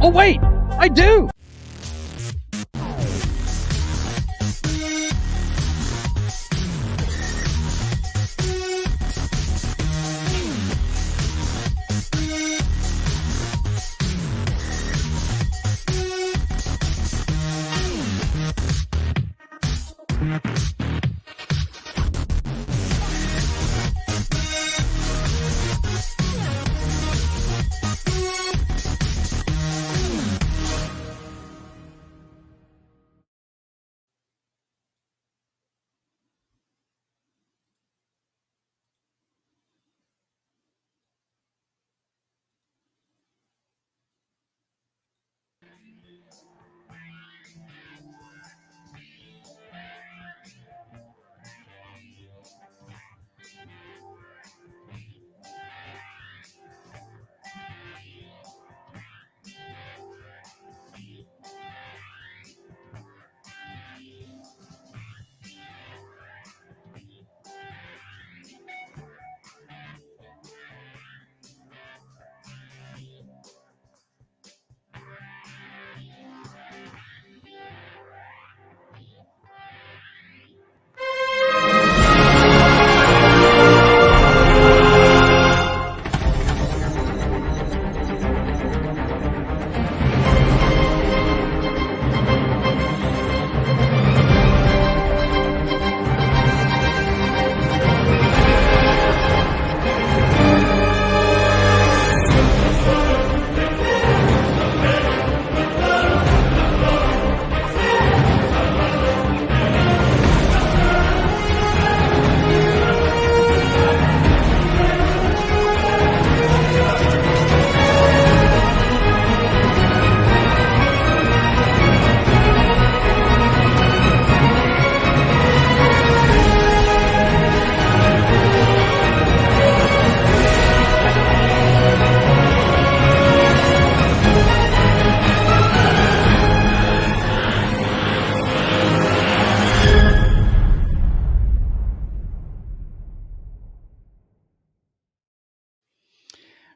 Oh, wait, I do.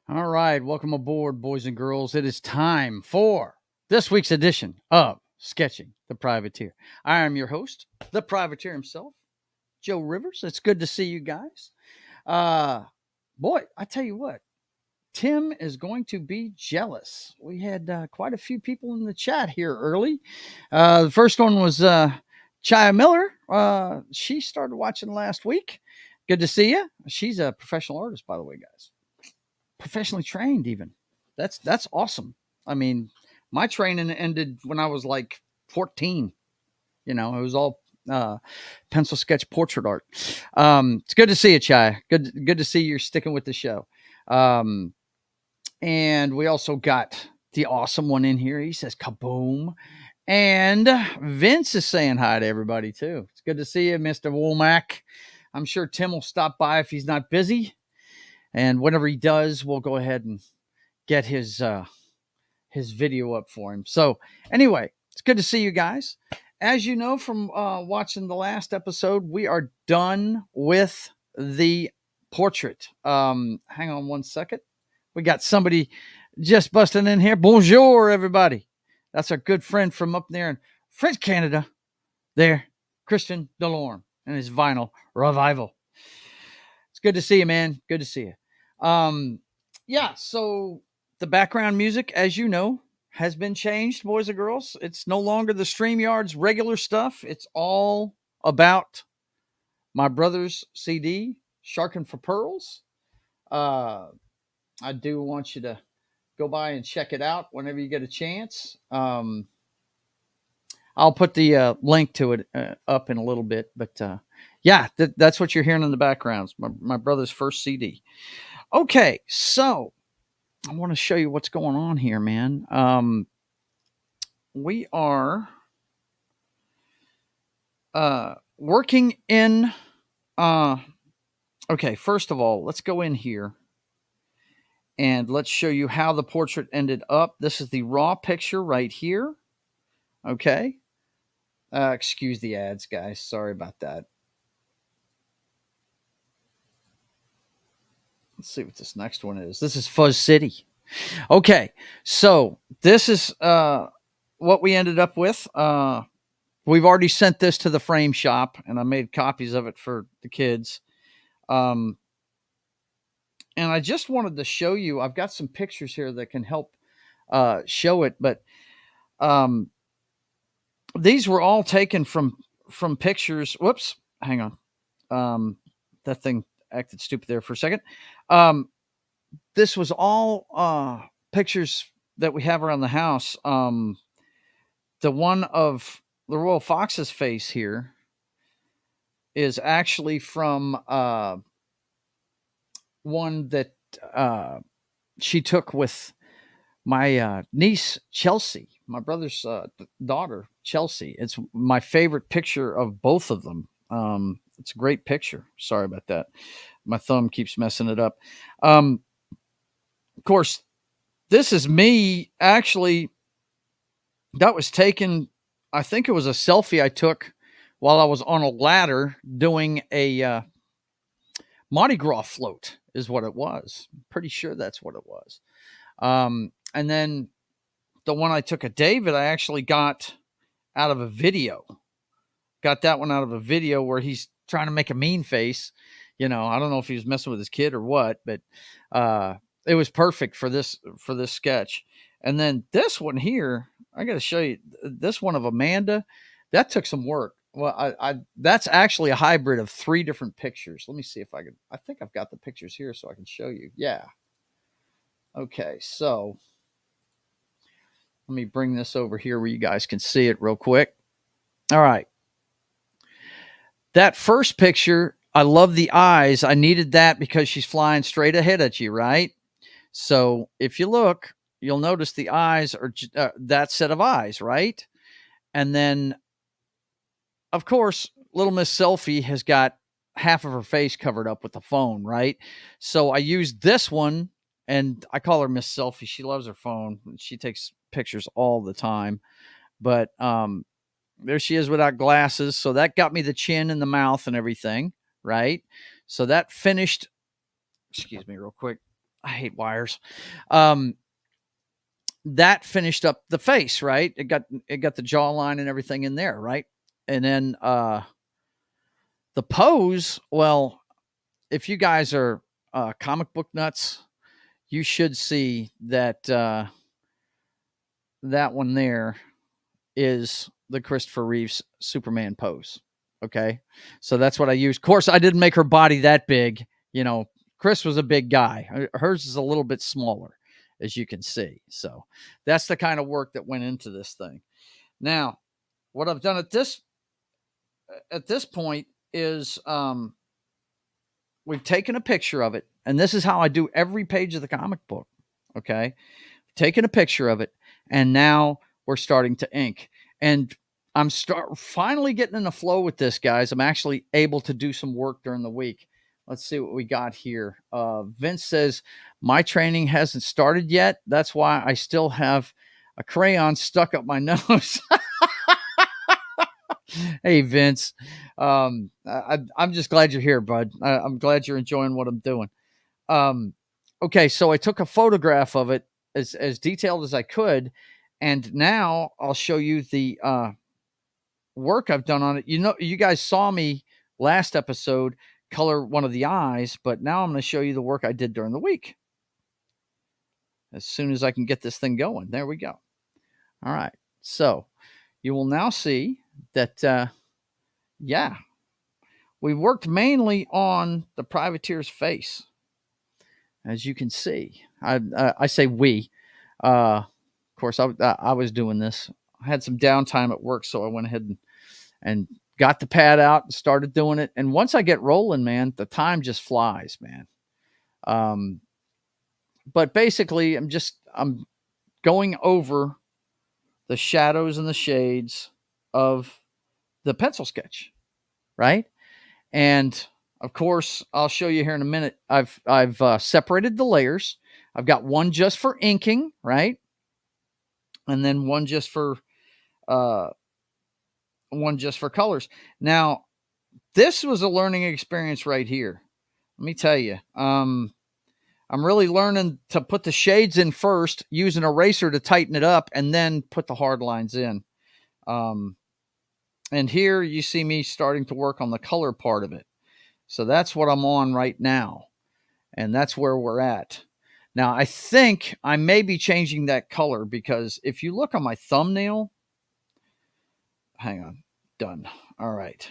All right, welcome aboard, boys and girls. It is time for this week's edition of Sketching the Privateer. I am your host, the Privateer himself, Joe Rivers. It's good to see you guys. Boy, I tell you what, Tim is going to be jealous. We had quite a few people in the chat here early. The first one was Chaya Miller. She started watching last week. Good to see you. She's a professional artist, by the way, guys. Professionally trained, even. That's awesome. I mean, my training ended when I was like 14. You know, it was all pencil sketch portrait art. It's good to see you, Chai. Good to see you're sticking with the show. And we also got the awesome one in here. He says kaboom. And Vince is saying hi to everybody too. It's good to see you, Mr. Womack. I'm sure Tim will stop by if he's not busy. And whenever he does, we'll go ahead and get his video up for him. So anyway, it's good to see you guys. As you know from watching the last episode, we are done with the portrait. Hang on one second. We got somebody just busting in here. Bonjour, everybody. That's our good friend from up there in French Canada. There, Christian Delorme and his vinyl revival. It's good to see you, man. Good to see you. Yeah, so the background music, as you know, has been changed, boys and girls. It's no longer the StreamYard's regular stuff. It's all about my brother's CD, Sharking for Pearls. I do want you to go by and check it out whenever you get a chance. I'll put the link to it up in a little bit. But yeah, that's what you're hearing in the background. My brother's first CD. Okay, so I want to show you what's going on here, man. We are working in... okay, first of all, let's go in here. And let's show you how the portrait ended up. This is the raw picture right here. Okay. Excuse the ads, guys. Sorry about that. Let's see what this next one is. This is Fuzz City. Okay, so this is what we ended up with. We've already sent this to the frame shop, and I made copies of it for the kids. And I just wanted to show you. I've got some pictures here that can help show it, but these were all taken from pictures. Whoops, hang on. That thing acted stupid there for a second. This was all pictures that we have around the house. The one of the Royal Fox's face here is actually from one that she took with my niece Chelsea, my brother's daughter Chelsea. It's my favorite picture of both of them. It's a great picture. Sorry about that. My thumb keeps messing it up. Of course, this is me actually. That was taken, I think it was a selfie I took while I was on a ladder doing a Mardi Gras float, is what it was. I'm pretty sure that's what it was. And then the one I took of David, I actually got out of a video. Got that one out of a video where he's trying to make a mean face. I don't know if he was messing with his kid or what, but it was perfect for this sketch. And then this one here, I got to show you this one of Amanda. That took some work. Well, I that's actually a hybrid of 3 different pictures. Let me see if I can. I think I've got the pictures here so I can show you. Yeah. Okay, so let me bring this over here where you guys can see it real quick. All right. That first picture, I love the eyes. I needed that because she's flying straight ahead at you, right? So if you look, you'll notice the eyes are that set of eyes, right? And then, of course, little Miss Selfie has got half of her face covered up with the phone, right? So I used this one, and I call her Miss Selfie. She loves her phone. She takes pictures all the time. But there she is without glasses. So that got me the chin and the mouth and everything, right? So that finished. Excuse me, real quick. I hate wires. That finished up the face, right? It got the jawline and everything in there, right? And then the pose, well, if you guys are comic book nuts, you should see that that one there is the Christopher Reeves Superman pose. Okay, so that's what I used. Of course, I didn't make her body that big. Chris was a big guy. Hers is a little bit smaller, as you can see. So that's the kind of work that went into this thing. Now, what I've done at this point is we've taken a picture of it, and this is how I do every page of the comic book. Okay, taken a picture of it, and now we're starting to ink. And I'm finally getting in the flow with this, guys. I'm actually able to do some work during the week. Let's see what we got here. Vince says, my training hasn't started yet. That's why I still have a crayon stuck up my nose. Hey, Vince. I'm just glad you're here, bud. I'm glad you're enjoying what I'm doing. Okay, so I took a photograph of it as detailed as I could. And now I'll show you the work I've done on it. You guys saw me last episode color one of the eyes, but now I'm going to show you the work I did during the week. As soon as I can get this thing going. There we go. All right. So you will now see that, yeah, we worked mainly on the privateer's face. As you can see, I say we. Of course, I was doing this. I had some downtime at work, so I went ahead and got the pad out and started doing it. And once I get rolling, man, the time just flies, man. But basically, I'm going over the shadows and the shades of the pencil sketch, right? And of course, I'll show you here in a minute. I've separated the layers. I've got one just for inking, right? And then one just for colors. Now, this was a learning experience right here. Let me tell you. I'm really learning to put the shades in first, use an eraser to tighten it up, and then put the hard lines in. And here you see me starting to work on the color part of it. So that's what I'm on right now. And that's where we're at. Now, I think I may be changing that color because if you look on my thumbnail, hang on, done. All right.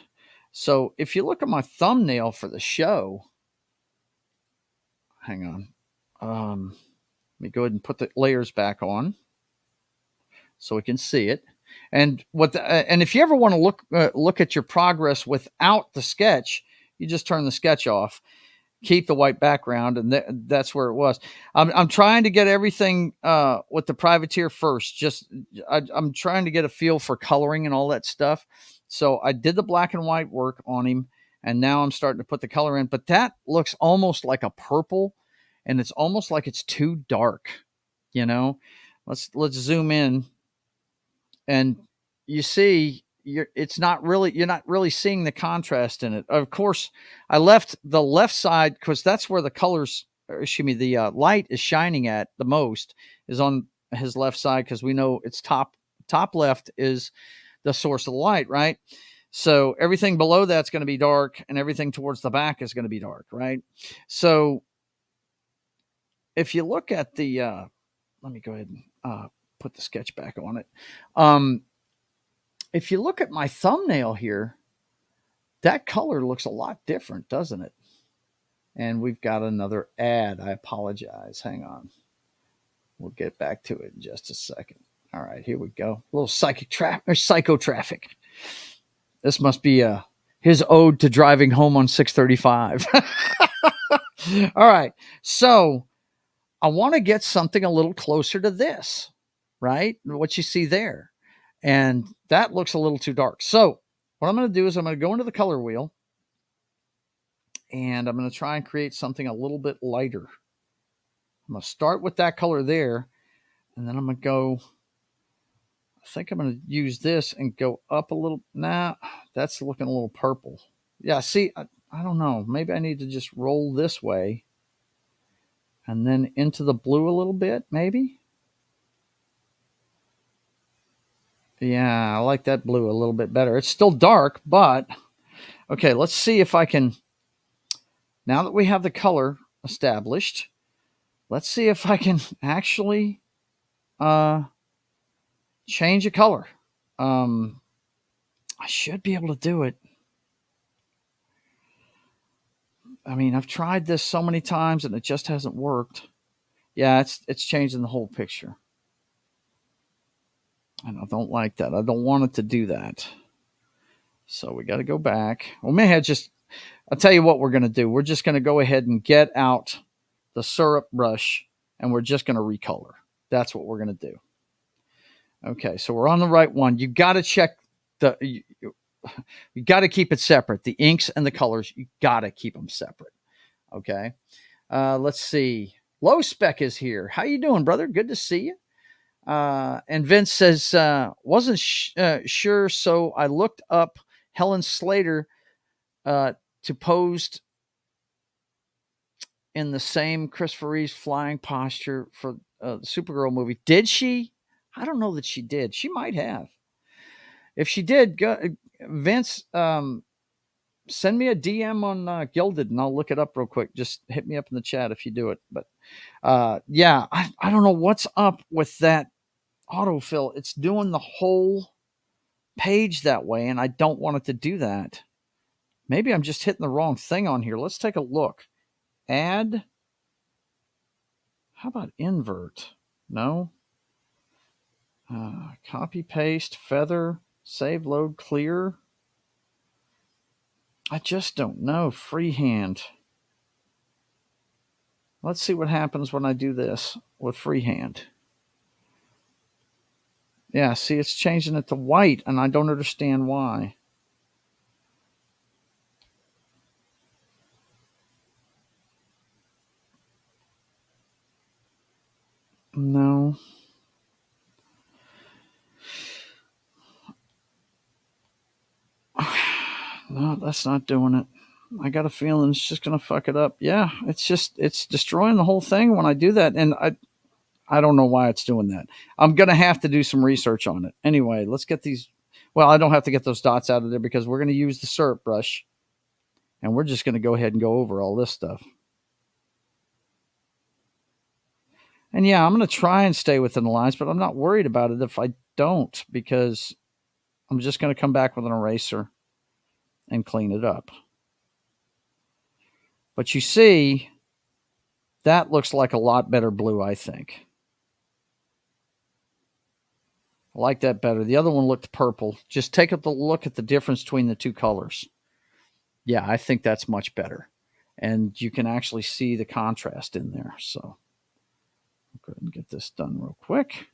So if you look at my thumbnail for the show, hang on. Let me go ahead and put the layers back on so we can see it. And and if you ever want to look at your progress without the sketch, you just turn the sketch off, keep the white background, and that's where it was. I'm trying to get everything with the privateer first. I'm trying to get a feel for coloring and all that stuff. So I did the black and white work on him, and now I'm starting to put the color in. But that looks almost like a purple, and it's almost like it's too dark. You know, let's zoom in, and you see you're not really seeing the contrast in it. Of course, I left the left side because that's where the colors, the light is shining at the most is on his left side, because we know it's top left is the source of the light, right? So everything below that's going to be dark, and everything towards the back is going to be dark, right? So if you look at the let me go ahead and put the sketch back on it. If you look at my thumbnail here, that color looks a lot different, doesn't it? And we've got another ad. I apologize. Hang on. We'll get back to it in just a second. All right, here we go. A little psycho traffic. This must be his ode to driving home on 635. All right. So I want to get something a little closer to this, right? What you see there. And that looks a little too dark. So what I'm going to do is I'm going to go into the color wheel, and I'm going to try and create something a little bit lighter. I'm going to start with that color there, and then I'm going to go, I think I'm going to use this and go up a little. Nah, that's looking a little purple. Yeah, see, I don't know. Maybe I need to just roll this way and then into the blue a little bit, maybe. Yeah, I like that blue a little bit better. It's still dark, but okay, let's see if I can, now that we have the color established, let's see if I can actually change a color. I should be able to do it. I mean, I've tried this so many times and it just hasn't worked. Yeah, it's changing the whole picture. And I don't like that. I don't want it to do that. So we got to go back. Well, I'll tell you what we're going to do. We're just going to go ahead and get out the syrup brush, and we're just going to recolor. That's what we're going to do. Okay, so we're on the right one. You got to check you got to keep it separate. The inks and the colors, you got to keep them separate. Okay. Let's see. Low Spec is here. How you doing, brother? Good to see you. And Vince says, wasn't sure, so I looked up Helen Slater to pose in the same Christopher Reeve's flying posture for the Supergirl movie. Did she? I don't know that she did. She might have. If she did, Vince, send me a DM on Gilded, and I'll look it up real quick. Just hit me up in the chat if you do it. But yeah, I don't know what's up with that autofill. It's doing the whole page that way, and I don't want it to do that. Maybe I'm just hitting the wrong thing on here. Let's take a look. Add. How about invert? No. Copy, paste, feather, save, load, clear. I just don't know. Freehand. Let's see what happens when I do this with freehand. Yeah, see, it's changing it to white, and I don't understand why. No. No, that's not doing it. I got a feeling it's just going to fuck it up. Yeah, it's destroying the whole thing when I do that. And I don't know why it's doing that. I'm going to have to do some research on it. Anyway, let's get these. Well, I don't have to get those dots out of there because we're going to use the syrup brush. And we're just going to go ahead and go over all this stuff. And yeah, I'm going to try and stay within the lines, but I'm not worried about it if I don't, because I'm just going to come back with an eraser and clean it up. But you see, that looks like a lot better blue, I think. I like that better. The other one looked purple. Just take a look at the difference between the two colors. Yeah, I think that's much better. And you can actually see the contrast in there. So I'll go ahead and get this done real quick.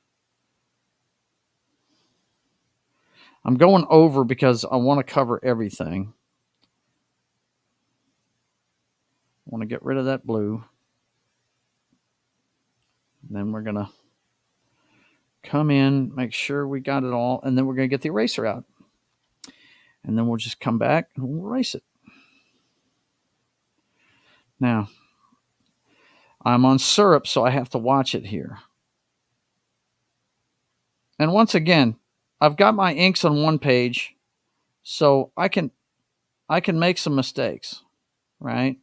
I'm going over because I want to cover everything. I want to get rid of that blue. And then we're going to come in, make sure we got it all, and then we're going to get the eraser out. And then we'll just come back and we'll erase it. Now, I'm on syrup, so I have to watch it here. And once again, I've got my inks on one page, so I can make some mistakes, right?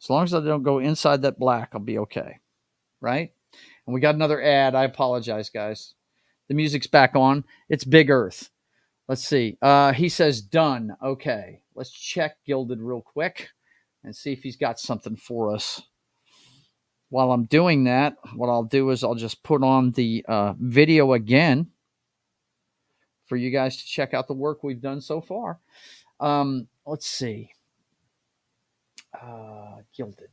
As long as I don't go inside that black, I'll be okay, right? And we got another ad. I apologize, guys. The music's back on. It's Big Earth. Let's see. He says done. Okay. Let's check Gilded real quick and see if he's got something for us. While I'm doing that, what I'll do is I'll just put on the video again for you guys to check out the work we've done so far. Let's see. Gilded.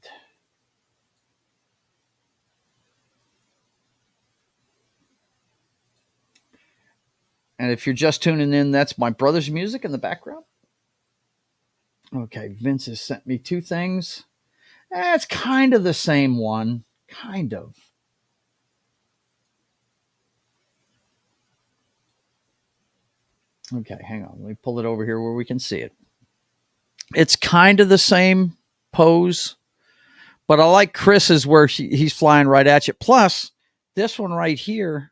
And if you're just tuning in, that's my brother's music in the background. Okay, Vince has sent me two things. It's kind of the same one. Kind of. Okay, hang on. Let me pull it over here where we can see it. It's kind of the same pose, but I like Chris's where he's flying right at you. Plus, this one right here,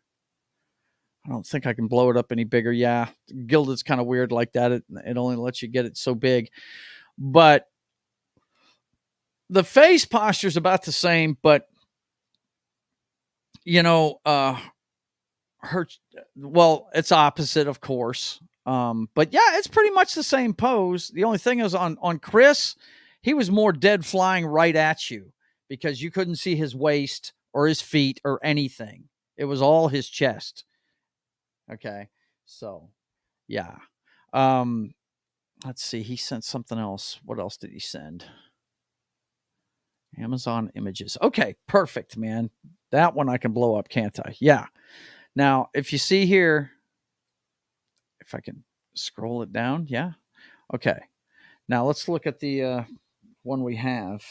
I don't think I can blow it up any bigger. Yeah, Gilded's kind of weird like that. It only lets you get it so big. But the face posture is about the same, but you know, it's opposite, of course. But yeah, it's pretty much the same pose. The only thing is on Chris, he was more dead flying right at you because you couldn't see his waist or his feet or anything. It was all his chest. Okay. So yeah. Let's see. He sent something else. What else did he send? Amazon images. Okay, perfect, man. That one I can blow up, can't I? Yeah. Now, if you see here, if I can scroll it down, yeah. Okay. Now let's look at the one we have.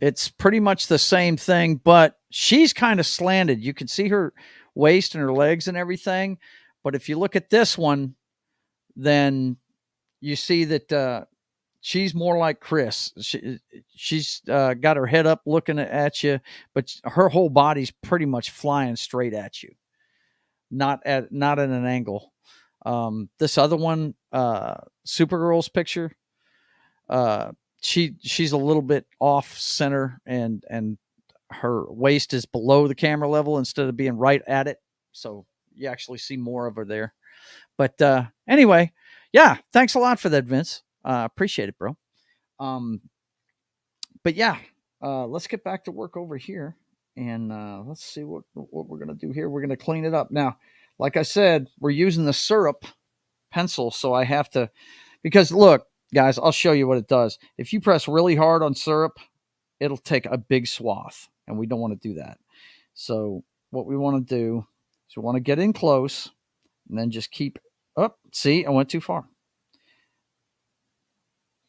It's pretty much the same thing, but she's kind of slanted. You can see her waist and her legs and everything. But if you look at this one, then you see that she's more like Chris. She's got her head up looking at you, but her whole body's pretty much flying straight at you, not at an angle. This other one, Supergirl's picture, she's a little bit off center, and her waist is below the camera level instead of being right at it. So you actually see more of her there. But anyway, yeah, thanks a lot for that, Vince. Appreciate it, bro. But yeah, let's get back to work over here, and let's see what we're gonna do here. We're gonna clean it up now. Like I said, we're using the syrup pencil, so I have to, because look, guys, I'll show you what it does. If you press really hard on syrup, it'll take a big swath, and we don't want to do that. So what we want to do is we want to get in close, and then just keep up. See, I went too far.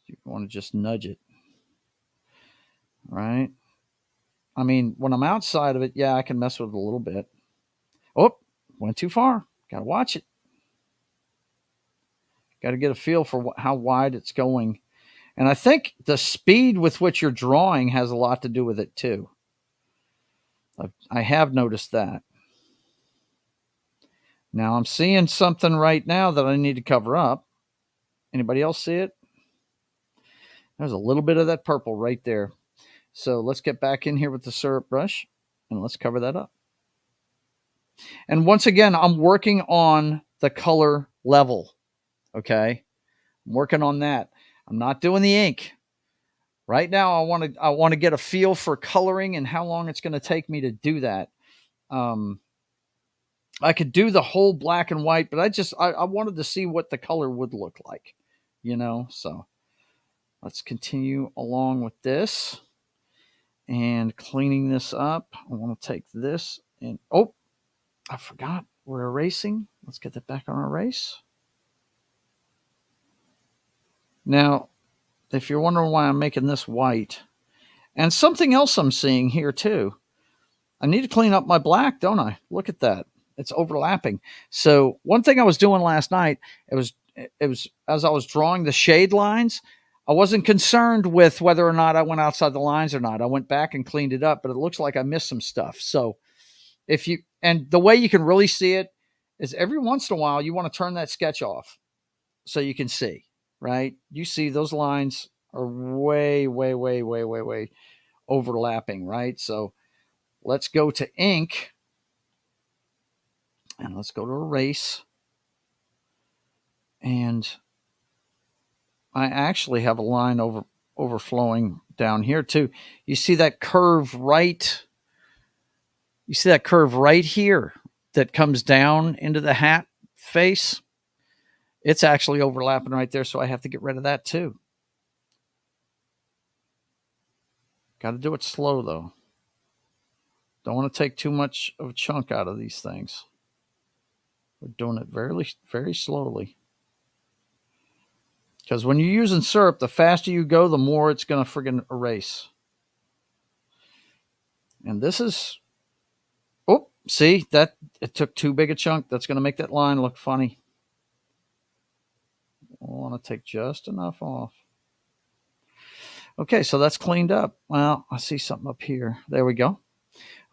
You want to just nudge it. Right? I mean, when I'm outside of it, yeah, I can mess with it a little bit. Oh, went too far. Got to watch it. Got to get a feel for how wide it's going. And I think the speed with which you're drawing has a lot to do with it too. I have noticed that. Now I'm seeing something right now that I need to cover up. Anybody else see it? There's a little bit of that purple right there. So let's get back in here with the syrup brush and let's cover that up. And once again, I'm working on the color level. Okay. I'm working on that. I'm not doing the ink. Right now, I want to get a feel for coloring and how long it's going to take me to do that. I could do the whole black and white, but I wanted to see what the color would look like, so let's continue along with this and cleaning this up. I want to take this and, oh, I forgot we're erasing. Let's get that back on erase. Now, if you're wondering why I'm making this white, and something else I'm seeing here too, I need to clean up my black, don't I? Look at that. It's overlapping. So one thing I was doing last night, it was as I was drawing the shade lines, I wasn't concerned with whether or not I went outside the lines or not. I went back and cleaned it up, but it looks like I missed some stuff. So and the way you can really see it is every once in a while, you want to turn that sketch off so you can see, right? You see those lines are way, way, way, way, way, way overlapping, right? So let's go to ink and let's go to erase. And I actually have a line overflowing down here too. You see that curve right? You see that curve right here that comes down into the hat face? It's actually overlapping right there, so I have to get rid of that too. Got to do it slow though. Don't want to take too much of a chunk out of these things. We're doing it very, very slowly. Because when you're using syrup, the faster you go, the more it's going to friggin' erase. And this is, oh, see, that it took too big a chunk. That's going to make that line look funny. I want to take just enough off. Okay, so that's cleaned up. Well, I see something up here. There we go.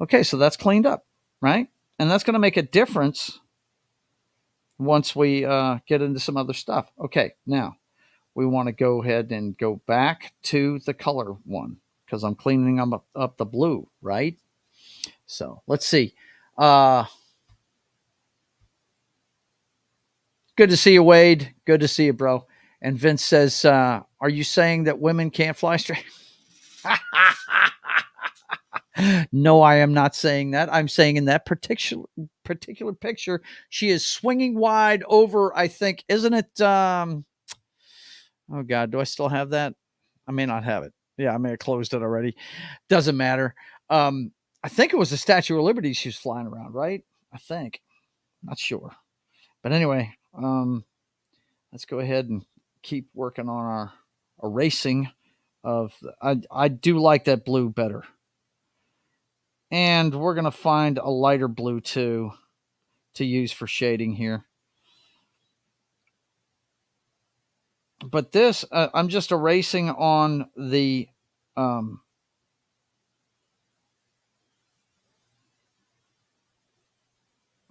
Okay, so that's cleaned up, right? And that's going to make a difference once we get into some other stuff. Okay, now we want to go ahead and go back to the color one because I'm cleaning up the blue, right? So let's see. Good to see you, Wade. Good to see you, bro. And Vince says, are you saying that women can't fly straight? No, I am not saying that. I'm saying in that particular picture, she is swinging wide over, I think, isn't it? Oh, God, do I still have that? I may not have it. Yeah, I may have closed it already. Doesn't matter. I think it was the Statue of Liberty she was flying around, right? I think. Not sure. But anyway, let's go ahead and keep working on our erasing of I do like that blue better. And we're going to find a lighter blue too to use for shading here. But this, I'm just erasing on the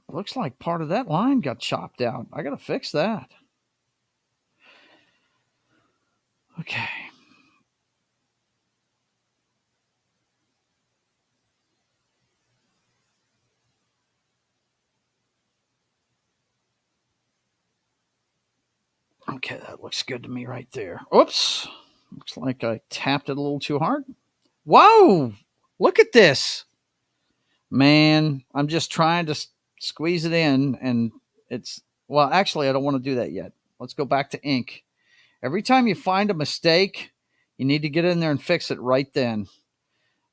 looks like part of that line got chopped out. I got to fix that. Okay. Okay, that looks good to me right there. Oops. Looks like I tapped it a little too hard. Whoa! Look at this. Man, I'm just trying to squeeze it in, and it's, well, actually, I don't want to do that yet. Let's go back to ink. Every time you find a mistake, you need to get in there and fix it right then.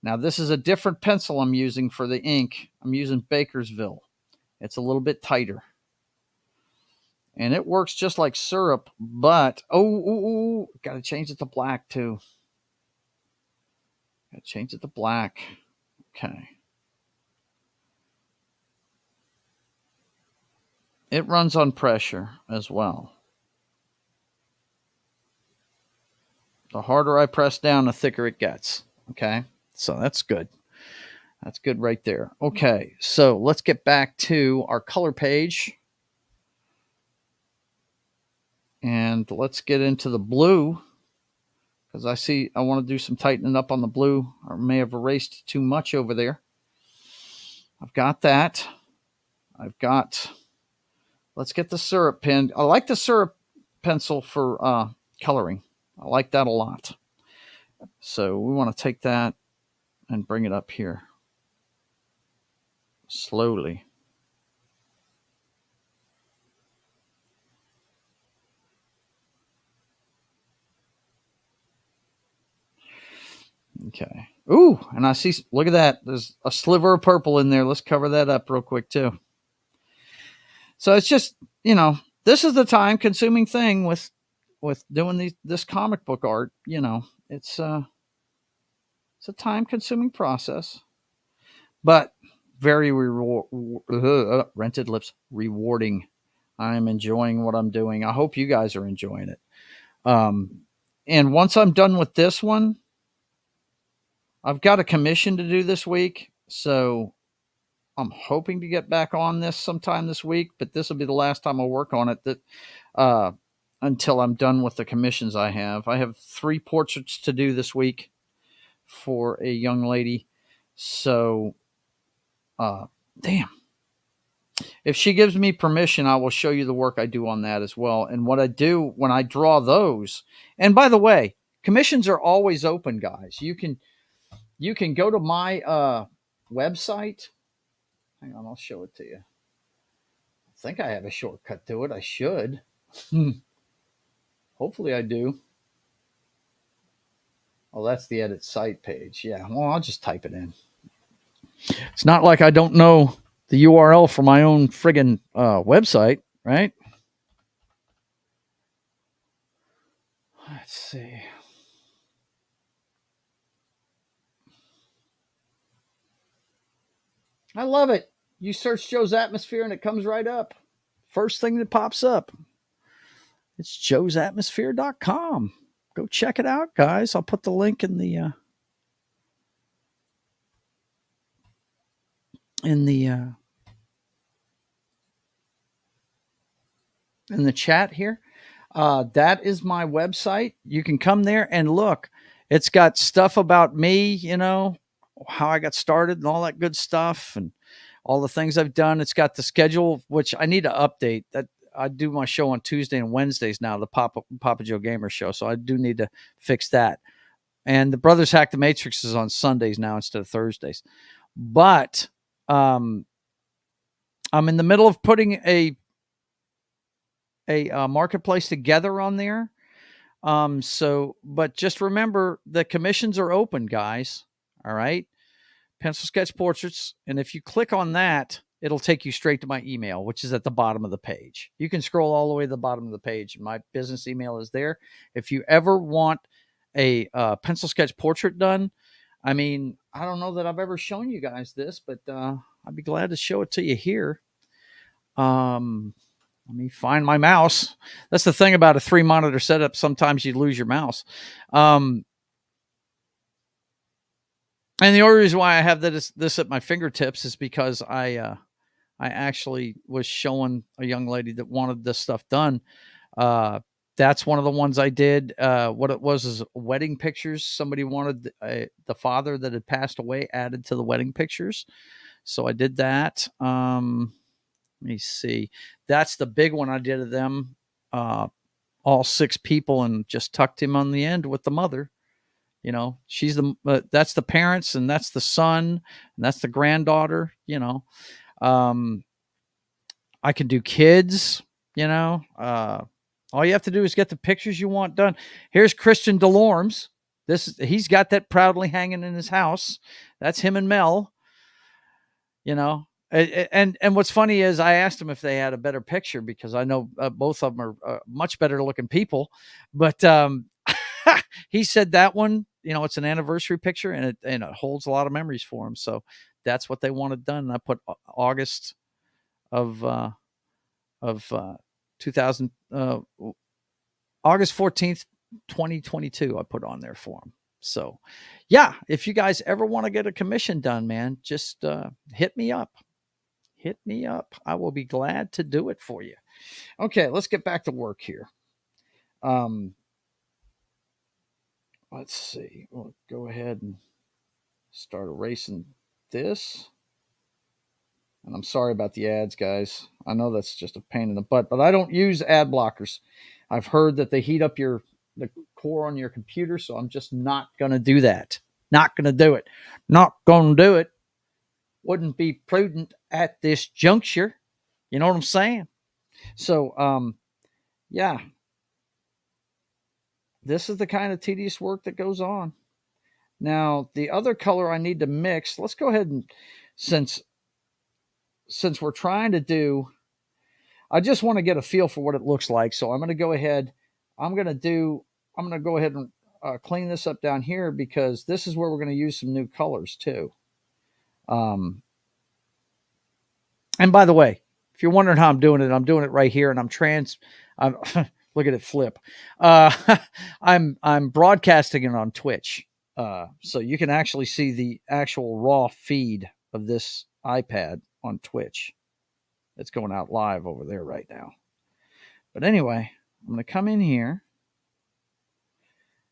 Now, this is a different pencil I'm using for the ink. I'm using Bakersville. It's a little bit tighter. And it works just like syrup, but, got to change it to black too. Got to change it to black. Okay. It runs on pressure as well. The harder I press down, the thicker it gets. Okay. So that's good. That's good right there. Okay. So let's get back to our color page. And let's get into the blue because I want to do some tightening up on the blue. I may have erased too much over there. I've got that. Let's get the syrup pen. I like the syrup pencil for coloring. I like that a lot. So we want to take that and bring it up here slowly. Okay. Ooh, and I see, look at that. There's a sliver of purple in there. Let's cover that up real quick too. So it's just, this is the time consuming thing with doing this comic book art. It's a time consuming process, but very rented lips rewarding. I'm enjoying what I'm doing. I hope you guys are enjoying it. And once I'm done with this one, I've got a commission to do this week. So I'm hoping to get back on this sometime this week, but this will be the last time I'll work on it until I'm done with the commissions I have. I have 3 portraits to do this week for a young lady. So, damn. If she gives me permission, I will show you the work I do on that as well. And what I do when I draw those. And by the way, commissions are always open, guys. You can go to my website. Hang on, I'll show it to you. I think I have a shortcut to it. I should. Hopefully I do. Oh, that's the edit site page. Yeah, well, I'll just type it in. It's not like I don't know the URL for my own friggin' website, right? Let's see. I love it. You search Joe's Atmosphere and it comes right up. First thing that pops up. It's joesatmosphere.com. Go check it out, guys. I'll put the link in the chat here. That is my website. You can come there and look. It's got stuff about me, how I got started and all that good stuff and all the things I've done. It's got the schedule, which I need to update. That I do my show on Tuesday and Wednesdays now, the Papa Joe Gamer Show. So I do need to fix that. And the Brothers Hack the Matrix is on Sundays now instead of Thursdays. But I'm in the middle of putting a marketplace together on there. But just remember the commissions are open, guys. All right. Pencil sketch portraits. And if you click on that, it'll take you straight to my email, which is at the bottom of the page. You can scroll all the way to the bottom of the page. My business email is there. If you ever want a pencil sketch portrait done, I mean, I don't know that I've ever shown you guys this, but I'd be glad to show it to you here. Let me find my mouse. That's the thing about a 3-monitor setup. Sometimes you lose your mouse. And the only reason why I have this at my fingertips is because I actually was showing a young lady that wanted this stuff done. That's one of the ones I did. What it was is wedding pictures. Somebody wanted the father that had passed away added to the wedding pictures. So I did that. Let me see. That's the big one I did of them. All 6 people and just tucked him on the end with the mother. She's that's the parents and that's the son and that's the granddaughter. I can do kids. All you have to do is get the pictures you want done. Here's Christian Delorme's. He's got that proudly hanging in his house. That's him and Mel. And what's funny is I asked him if they had a better picture because I know both of them are much better looking people, but he said that one, it's an anniversary picture and it holds a lot of memories for him. So that's what they wanted done. And I put August of 2000, August 14th, 2022 I put on there for them. So, yeah, if you guys ever want to get a commission done, man, just hit me up. Hit me up. I will be glad to do it for you. Okay, let's get back to work here. Let's see. We'll go ahead and start erasing this. And I'm sorry about the ads, guys. I know that's just a pain in the butt, but I don't use ad blockers. I've heard that they heat up the core on your computer, so I'm just not going to do that. Not going to do it. Not going to do it. Wouldn't be prudent at this juncture. You know what I'm saying? So, yeah. This is the kind of tedious work that goes on. Now, the other color I need to mix, let's go ahead and, since we're trying to do, I just want to get a feel for what it looks like. So I'm going to go ahead, I'm going to go ahead and clean this up down here, because this is where we're going to use some new colors too. And by the way, if you're wondering how I'm doing it right here, and I'm look at it flip. I'm broadcasting it on Twitch. So you can actually see the actual raw feed of this iPad on Twitch. It's going out live over there right now. But anyway, I'm going to come in here,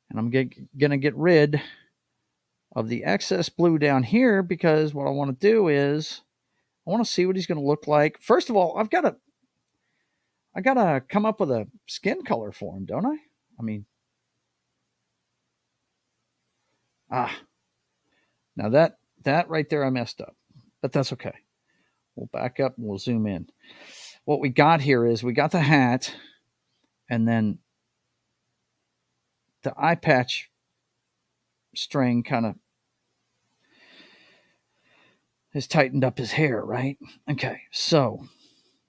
and I'm going to get rid of the excess blue down here, because what I want to do is I want to see what he's going to look like. First of all, I got to come up with a skin color for him, don't I? I mean, now that right there I messed up, but that's okay. We'll back up and we'll zoom in. What we got here is we got the hat, and then the eye patch string kind of has tightened up his hair, right? Okay, so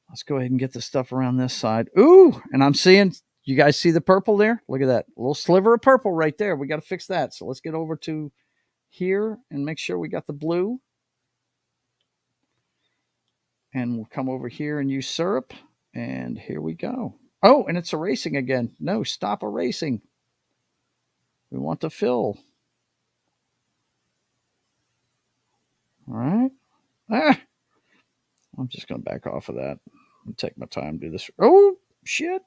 let's go ahead and get the stuff around this side. Ooh, and I'm seeing, you guys see the purple there? Look at that little sliver of purple right there. We got to fix that. So let's get over to here and make sure we got the blue. And we'll come over here and use syrup. And here we go. Oh, and it's erasing again. No, stop erasing. We want to fill. All right. I'm just going to back off of that and take my time to do this. Oh, shit.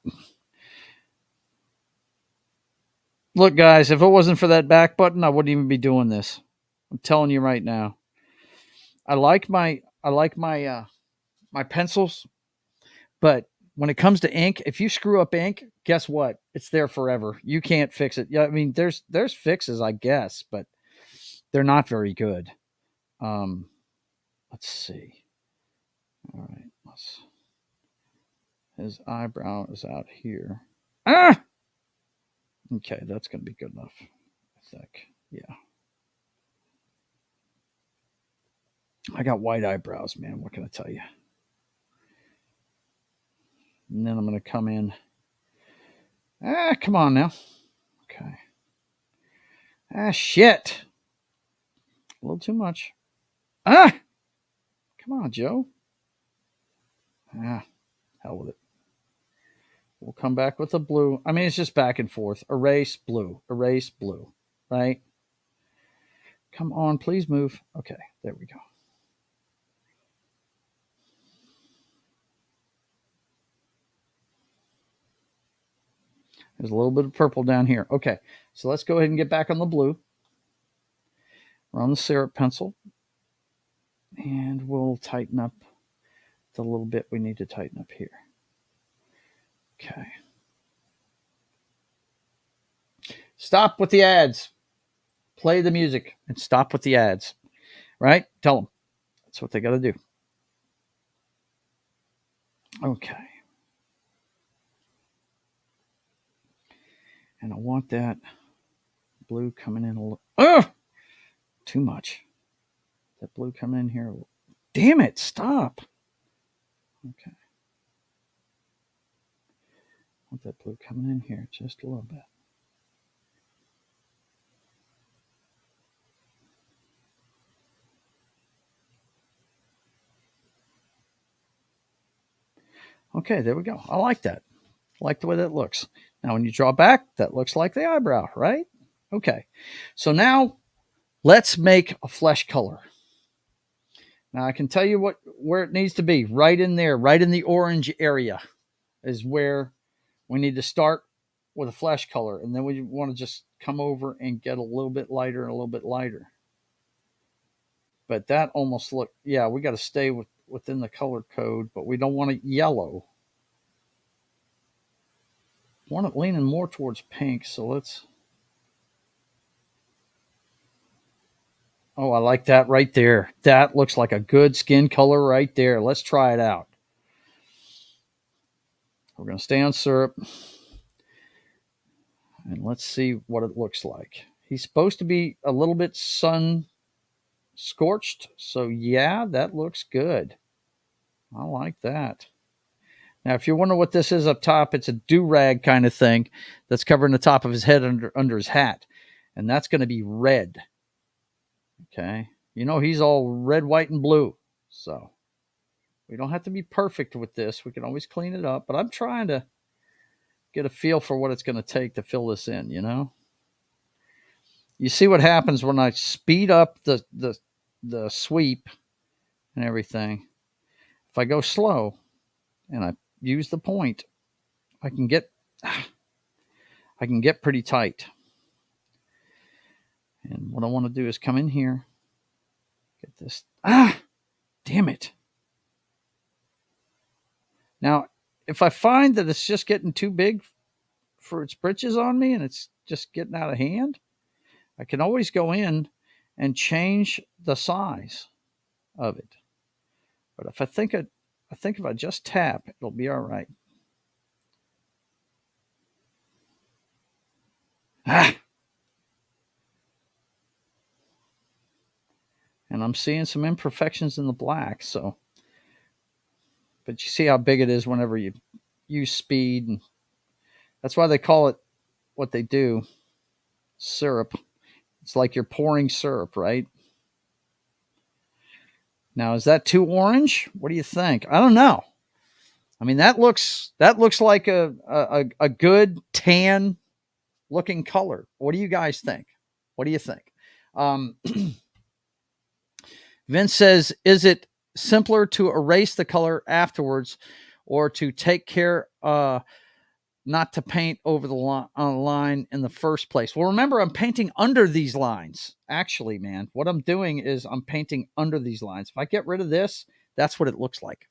Look, guys, if it wasn't for that back button, I wouldn't even be doing this. I'm telling you right now. I like my my pencils, but when it comes to ink, if you screw up ink, guess what? It's there forever. You can't fix it. Yeah, I mean, there's fixes, I guess, but they're not very good. Let's see. All right, his eyebrow is out here. Ah! Okay, that's going to be good enough, I think. Yeah. I got white eyebrows, man. What can I tell you? And then I'm going to come in. Come on now. Okay. Shit. A little too much. Come on, Joe. Hell with it. We'll come back with the blue. I mean, it's just back and forth. Erase blue. Erase blue. Right? Come on, please move. Okay, there we go. There's a little bit of purple down here. Okay, so let's go ahead and get back on the blue. We're on the syrup pencil. And we'll tighten up the little bit we need to tighten up here. Okay. Stop with the ads. Play the music and stop with the ads. Right? Tell them. That's what they got to do. Okay. And I want that blue coming in a little. Too much. That blue coming in here. Damn it. Stop. Okay. I want that blue coming in here just a little bit. Okay, there we go. I like that. I like the way that looks. Now, when you draw back, that looks like the eyebrow, right? Okay. So now let's make a flesh color. Now I can tell you where it needs to be. Right in there, right in the orange area is where we need to start with a flesh color. And then we want to just come over and get a little bit lighter and a little bit lighter. But that almost look, yeah, we got to stay within the color code, but we don't want it yellow. I want it leaning more towards pink, so let's. Oh, I like that right there. That looks like a good skin color right there. Let's try it out. We're going to stay on syrup. And let's see what it looks like. He's supposed to be a little bit sun scorched. So, yeah, that looks good. I like that. Now, if you wonder what this is up top, it's a do-rag kind of thing that's covering the top of his head under his hat. And that's going to be red. Okay. You know, he's all red, white, and blue. So we don't have to be perfect with this. We can always clean it up. But I'm trying to get a feel for what it's going to take to fill this in, you know? You see what happens when I speed up the sweep and everything. If I go slow and I use the point, I can get pretty tight. And what I want to do is come in here, get this. Damn it. Now, if I find that it's just getting too big for its britches on me and it's just getting out of hand, I can always go in and change the size of it. But if I think if I just tap, it'll be all right. And I'm seeing some imperfections in the black. So, but you see how big it is whenever you use speed, and that's why they call it what they do, syrup. It's like you're pouring syrup, right? Now, is that too orange? What do you think? I don't know. I mean, that looks like a good tan looking color. What do you guys think? What do you think? Vince says, is it simpler to erase the color afterwards or to take care not to paint over the line in the first place? Well, remember, I'm painting under these lines. Actually, man, what I'm doing is I'm painting under these lines. If I get rid of this, that's what it looks like.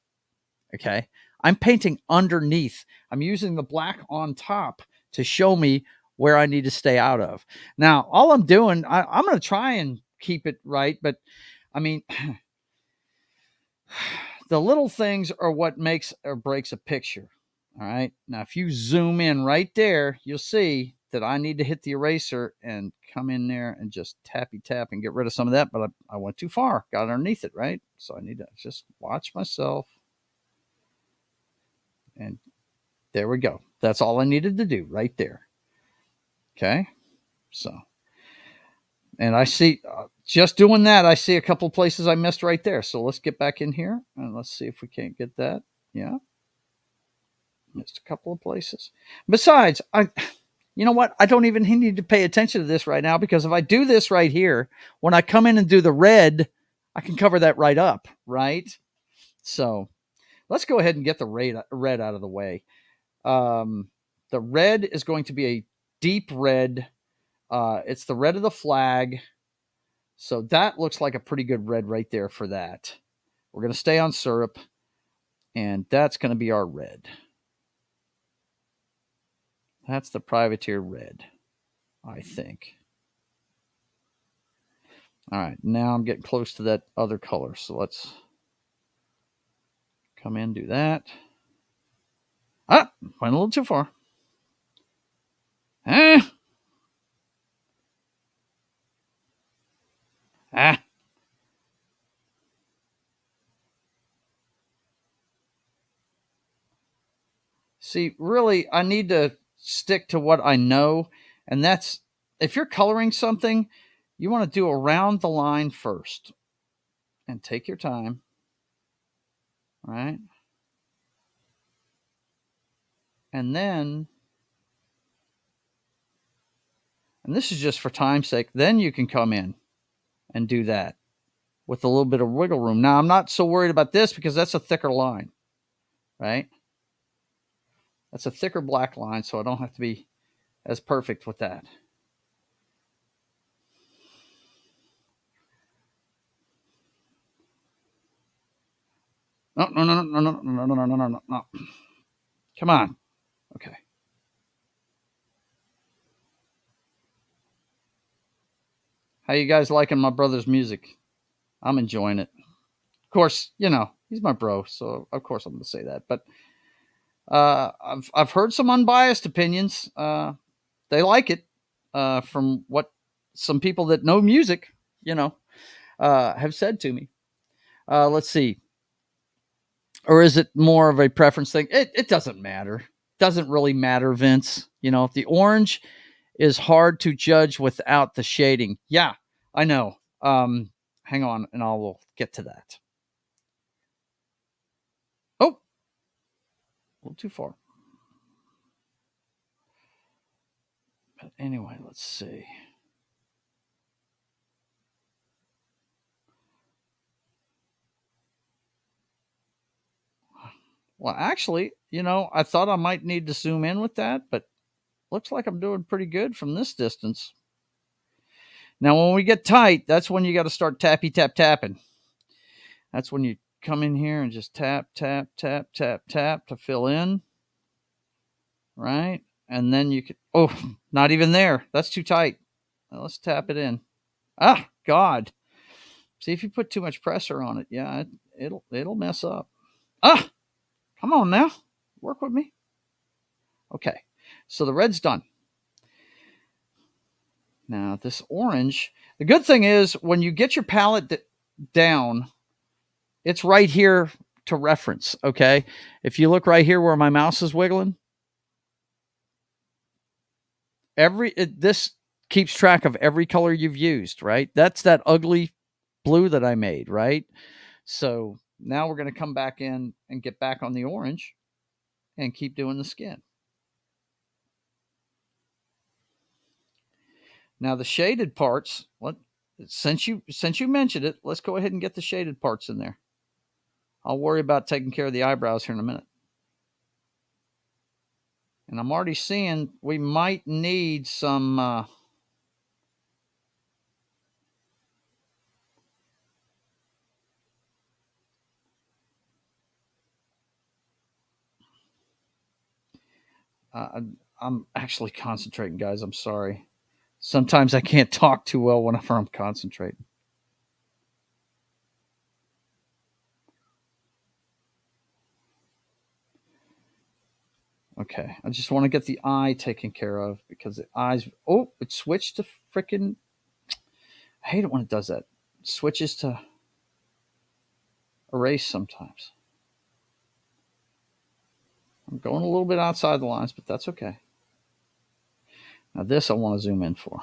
Okay. I'm painting underneath. I'm using the black on top to show me where I need to stay out of. Now, all I'm doing, I'm going to try and keep it right, but I mean, the little things are what makes or breaks a picture. All right. Now, if you zoom in right there, you'll see that I need to hit the eraser and come in there and just tappy tap and get rid of some of that. But I went too far, got underneath it, right? So I need to just watch myself. And there we go. That's all I needed to do right there. Okay. So, and I see just doing that, I see a couple of places I missed right there. So let's get back in here and let's see if we can't get that. Yeah. Missed a couple of places. Besides, you know what? I don't even need to pay attention to this right now because if I do this right here, when I come in and do the red, I can cover that right up, right? So let's go ahead and get the red out of the way. The red is going to be a deep red. It's the red of the flag. So that looks like a pretty good red right there for that. We're going to stay on syrup, and that's going to be our red. That's the privateer red, I think. All right, now I'm getting close to that other color. So let's come in, do that. Went a little too far. Ah. See, really, I need to stick to what I know. And that's, if you're coloring something, you want to do around the line first and take your time. Right? And then and this is just for time's sake, then you can come in and do that with a little bit of wiggle room. Now, I'm not so worried about this because that's a thicker line, right? That's a thicker black line, so I don't have to be as perfect with that. No. Come on. Okay. How you guys liking my brother's music? I'm enjoying it. Of course, he's my bro, so of course I'm going to say that. But I've heard some unbiased opinions. They like it from what some people that know music, have said to me. Let's see. Or is it more of a preference thing? It doesn't matter. Doesn't really matter, Vince. The orange is hard to judge without the shading. Yeah, I know. Hang on, and I will get to that. Oh, a little too far. But anyway, let's see. Well, actually, I thought I might need to zoom in with that, but looks like I'm doing pretty good from this distance. Now, when we get tight, that's when you got to start tapping. That's when you come in here and just tap to fill in, right? And then you could, not even there. That's too tight. Now let's tap it in. Ah, God. See, if you put too much pressure on it, yeah, it'll mess up. Ah, come on now. Work with me. Okay. So the red's done. Now this orange, the good thing is when you get your palette down, it's right here to reference, okay? If you look right here where my mouse is wiggling, this keeps track of every color you've used, right? That's that ugly blue that I made, right? So now we're going to come back in and get back on the orange and keep doing the skin. Now the shaded parts, since you mentioned it, let's go ahead and get the shaded parts in there. I'll worry about taking care of the eyebrows here in a minute. And I'm already seeing we might need some I'm actually concentrating, guys. I'm sorry. Sometimes I can't talk too well whenever I'm concentrating. Okay, I just want to get the eye taken care of because the eyes. Oh, it switched to freaking. I hate it when it does that. It switches to erase sometimes. I'm going a little bit outside the lines, but that's okay. Now this I want to zoom in for.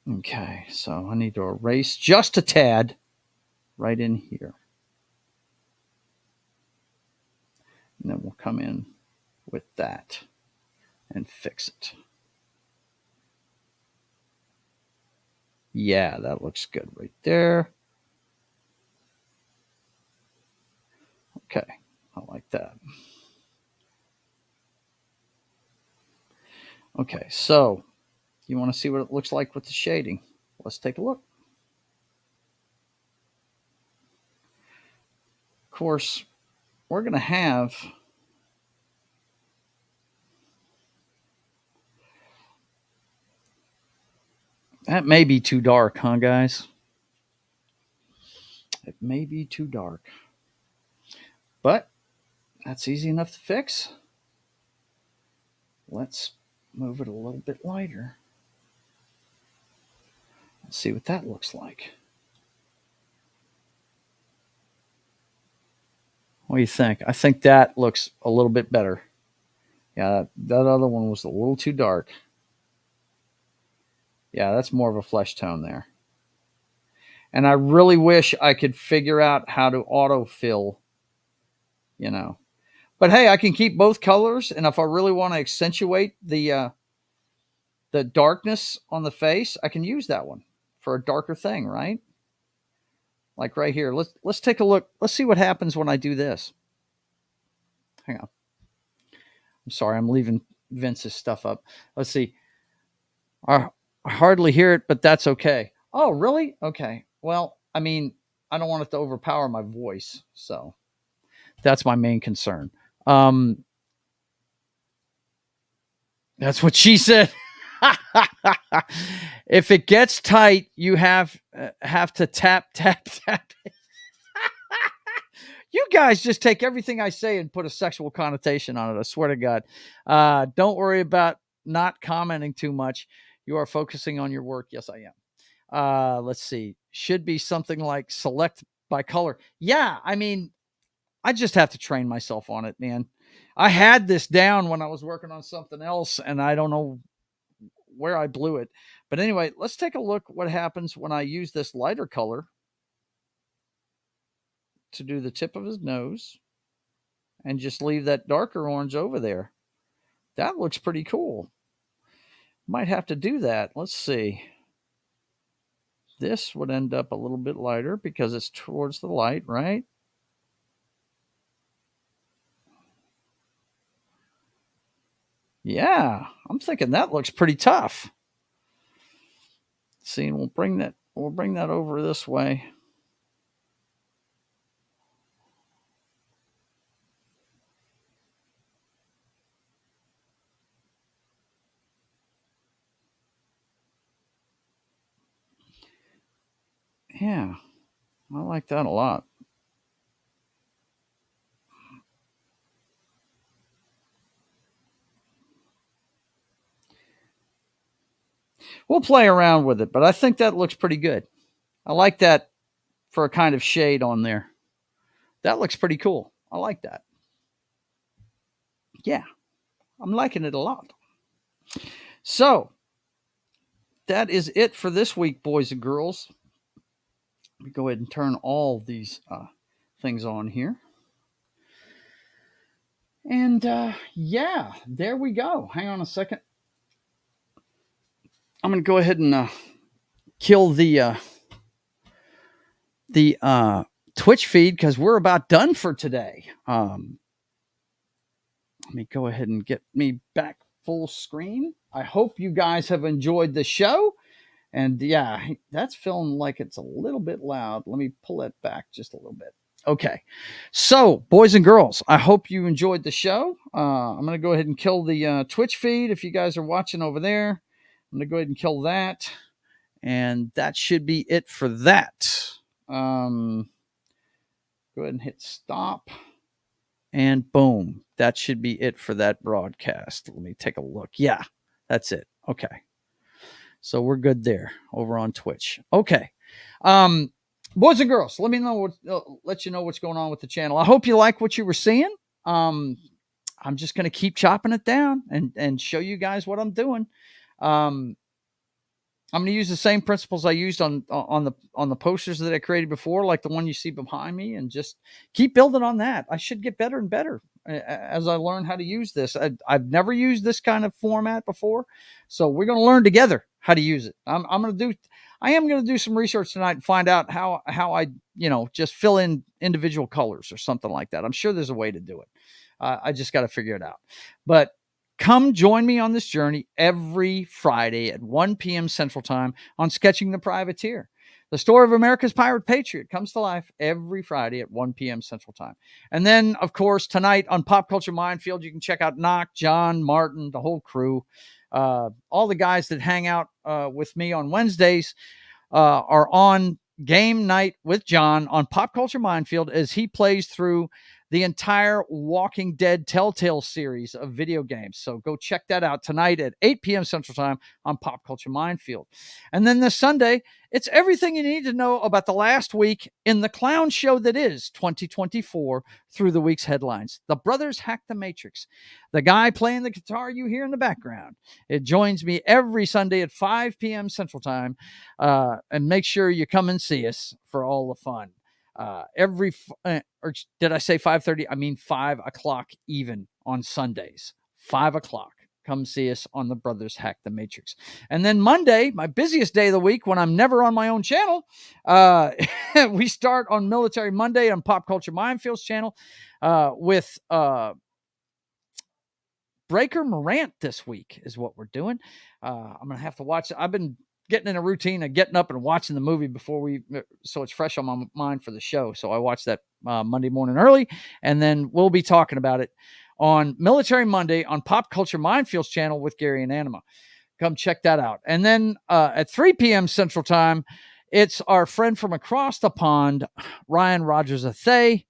Okay, so I need to erase just a tad right in here. And then we'll come in with that and fix it. Yeah, that looks good right there. Okay, I like that. Okay, so you want to see what it looks like with the shading? Let's take a look. Of course, we're going to have that may be too dark, huh, guys? It may be too dark. But that's easy enough to fix. Let's move it a little bit lighter. Let's see what that looks like. What do you think? I think that looks a little bit better. Yeah, that other one was a little too dark. Yeah, that's more of a flesh tone there. And I really wish I could figure out how to autofill, you know. But hey, I can keep both colors, and if I really want to accentuate the darkness on the face, I can use that one for a darker thing, right? Like right here. Let's take a look. Let's see what happens when I do this. Hang on. I'm sorry, I'm leaving Vince's stuff up. Let's see. I hardly hear it, but that's okay. Oh, really? Okay. Well, I mean, I don't want it to overpower my voice, so that's my main concern. Um, that's what she said. If it gets tight, you have to tap tap tap. You guys just take everything I say and put a sexual connotation on it. I swear to God. Don't worry about not commenting too much. You are focusing on your work. Yes, I am. Let's see. Should be something like select by color. Yeah, I mean, I just have to train myself on it, man. I had this down when I was working on something else, and I don't know where I blew it. But anyway, let's take a look what happens when I use this lighter color to do the tip of his nose and just leave that darker orange over there. That looks pretty cool. Might have to do that. Let's see. This would end up a little bit lighter because it's towards the light, right? Yeah, I'm thinking that looks pretty tough. See, we'll bring that over this way. Yeah, I like that a lot. We'll play around with it, but I think that looks pretty good. I like that for a kind of shade on there. That looks pretty cool. I like that. Yeah, I'm liking it a lot. So, that is it for this week, boys and girls. Let me go ahead and turn all these things on here. And yeah, there we go. Hang on a second. I'm going to go ahead and kill the Twitch feed because we're about done for today. Let me go ahead and get me back full screen. I hope you guys have enjoyed the show. And yeah, that's feeling like it's a little bit loud. Let me pull it back just a little bit. Okay. So, boys and girls, I hope you enjoyed the show. I'm going to go ahead and kill the Twitch feed if you guys are watching over there. I'm going to go ahead and kill that. And that should be it for that. Go ahead and hit stop. And boom. That should be it for that broadcast. Let me take a look. Yeah, that's it. Okay. So we're good there over on Twitch. Okay. Boys and girls, let me know let you know what's going on with the channel. I hope you like what you were seeing. I'm just going to keep chopping it down and show you guys what I'm doing. I'm going to use the same principles I used on the posters that I created before, like the one you see behind me, and just keep building on that. I should get better and better as I learn how to use this. I've never used this kind of format before, so we're going to learn together how to use it. I am going to do some research tonight and find out how I just fill in individual colors or something like that. I'm sure there's a way to do it. I just got to figure it out. But come join me on this journey every Friday at 1 p.m. Central Time on Sketching the Privateer. The story of America's pirate Patriot comes to life every Friday at 1 p.m. Central Time. And then, of course, tonight on Pop Culture Minefield, you can check out Knock, John, Martin, the whole crew. All the guys that hang out with me on Wednesdays are on Game Night with John on Pop Culture Minefield as he plays through the entire Walking Dead Telltale series of video games. So go check that out tonight at 8 p.m. Central Time on Pop Culture Minefield. And then this Sunday, it's everything you need to know about the last week in the clown show that is 2024 through the week's headlines. The Brothers Hack the Matrix. The guy playing the guitar you hear in the background. It joins me every Sunday at 5 p.m. Central Time. And make sure you come and see us for all the fun. Or did I say 5:30? I mean 5 o'clock even on Sundays. 5 o'clock. Come see us on the Brothers Hack the Matrix. And then Monday, my busiest day of the week when I'm never on my own channel, we start on Military Monday on Pop Culture Minefield's channel with Breaker Morant this week is what we're doing. I'm going to have to watch it. I've been getting in a routine of getting up and watching the movie so it's fresh on my mind for the show. So I watched that Monday morning early, and then we'll be talking about it on Military Monday on Pop Culture Minefield's channel with Gary and Anima. Come check that out. And then at 3 p.m. Central Time, it's our friend from across the pond, Ryan Rogers-Athay,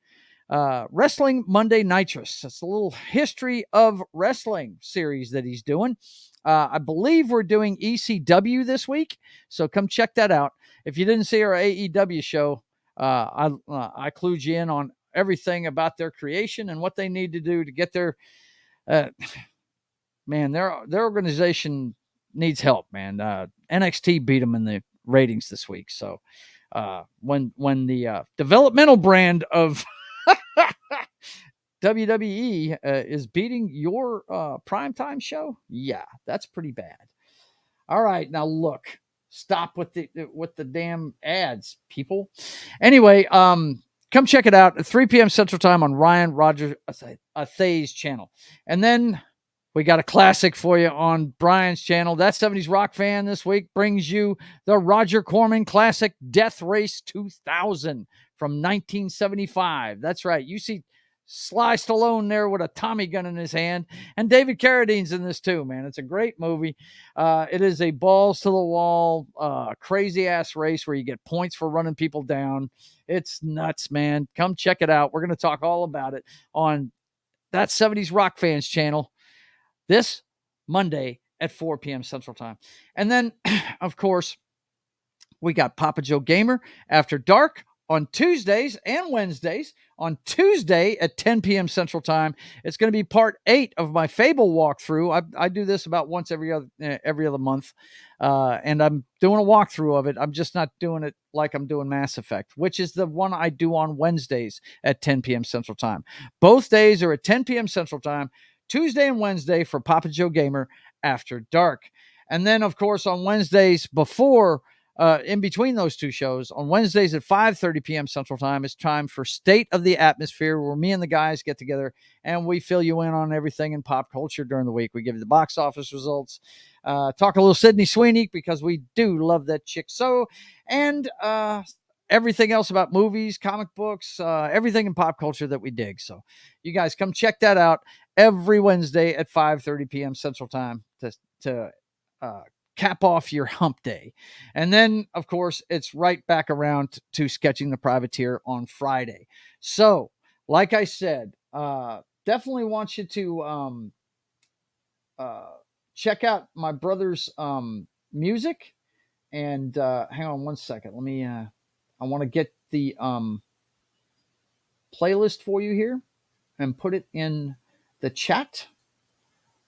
Wrestling Monday Nitrous. It's a little history of wrestling series that he's doing. I believe we're doing ECW this week, so come check that out. If you didn't see our AEW show, I clued you in on everything about their creation and what they need to do to get their their organization needs help, man. NXT beat them in the ratings this week, so when the developmental brand of WWE is beating your primetime show, yeah, that's pretty bad. All right, now look, stop with the damn ads, people. Anyway, come check it out at 3 p.m. Central Time on Ryan Rogers-Athay's channel. And then we got a classic for you on Brian's channel. That 70s Rock Fan this week brings you the Roger Corman classic Death Race 2000 from 1975. That's right. You see Sly Stallone there with a Tommy gun in his hand, and David Carradine's in this too, man. It's a great movie. It is a balls to the wall, crazy ass race where you get points for running people down. It's nuts, man. Come check it out. We're going to talk all about it on That 70s Rock Fans channel this Monday at 4 p.m. Central Time. And then, of course, we got Papa Joe Gamer After Dark on Tuesdays and Wednesdays. On Tuesday at 10 p.m. Central Time, it's going to be part 8 of my Fable walkthrough. I do this about once every other month, and I'm doing a walkthrough of it. I'm just not doing it like I'm doing Mass Effect, which is the one I do on Wednesdays at 10 p.m. Central Time. Both days are at 10 p.m. Central Time, Tuesday and Wednesday for Papa Joe Gamer After Dark. And then, of course, on Wednesdays before in between those two shows, on Wednesdays at 5:30 p.m. Central Time, it's time for State of the Atmosphere, where me and the guys get together and we fill you in on everything in pop culture during the week. We give you the box office results, talk a little Sydney Sweeney because we do love that chick so, and everything else about movies, comic books, everything in pop culture that we dig. So you guys come check that out every Wednesday at 5:30 p.m. Central Time to cap off your hump day. And then, of course, it's right back around to Sketching the Privateer on Friday. So, like I said, definitely want you to check out my brother's music. And hang on one second. Let me, I want to get the playlist for you here and put it in the chat.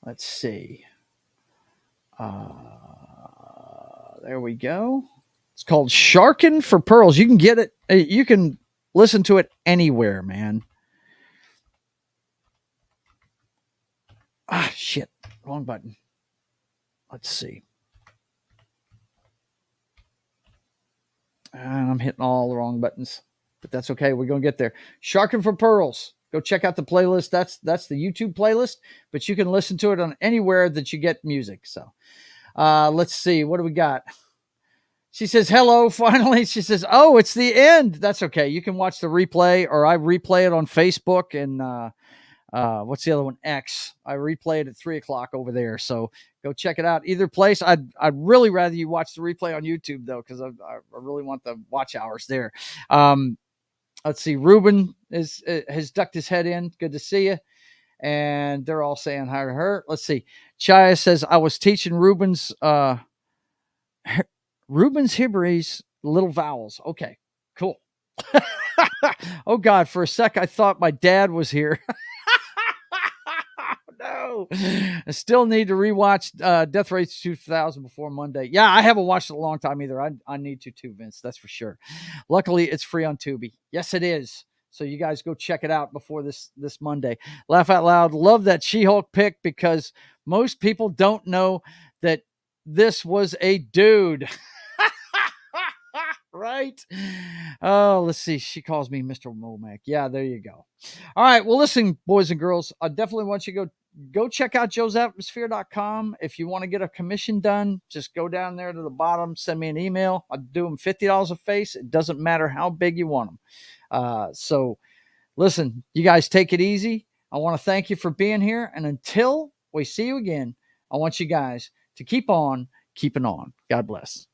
Let's see. There we go. It's called Sharkin' for Pearls. You can get it. You can listen to it anywhere, man. Ah, shit. Wrong button. Let's see. And I'm hitting all the wrong buttons, but that's okay. We're going to get there. Sharkin' for Pearls. Go check out the playlist. That's the YouTube playlist, but you can listen to it on anywhere that you get music. So let's see. What do we got? She says, hello, finally. She says, oh, it's the end. That's okay. You can watch the replay, or I replay it on Facebook and what's the other one? X. I replay it at 3 o'clock over there. So go check it out. Either place. I'd really rather you watch the replay on YouTube, though, because I really want the watch hours there. Let's see. Ruben has ducked his head in. Good to see you. And they're all saying hi to her. Let's see. Chaya says, I was teaching Ruben's Hibri's little vowels. Okay, cool. Oh God, for a sec I thought my dad was here. No, I still need to rewatch Death Race 2000 before Monday. Yeah, I haven't watched it in a long time either. I need to too, Vince. That's for sure. Luckily, it's free on Tubi. Yes, it is. So you guys go check it out before this Monday. Laugh out loud. Love that She-Hulk pick because most people don't know that this was a dude. Right? Oh, let's see. She calls me Mr. Womack. Yeah, there you go. All right. Well, listen, boys and girls, I definitely want you to go check out joesatmosphere.com. If you want to get a commission done, just go down there to the bottom, send me an email. I'll do them $50 a face. It doesn't matter how big you want them. So listen, you guys take it easy. I want to thank you for being here. And until we see you again, I want you guys to keep on keeping on. God bless.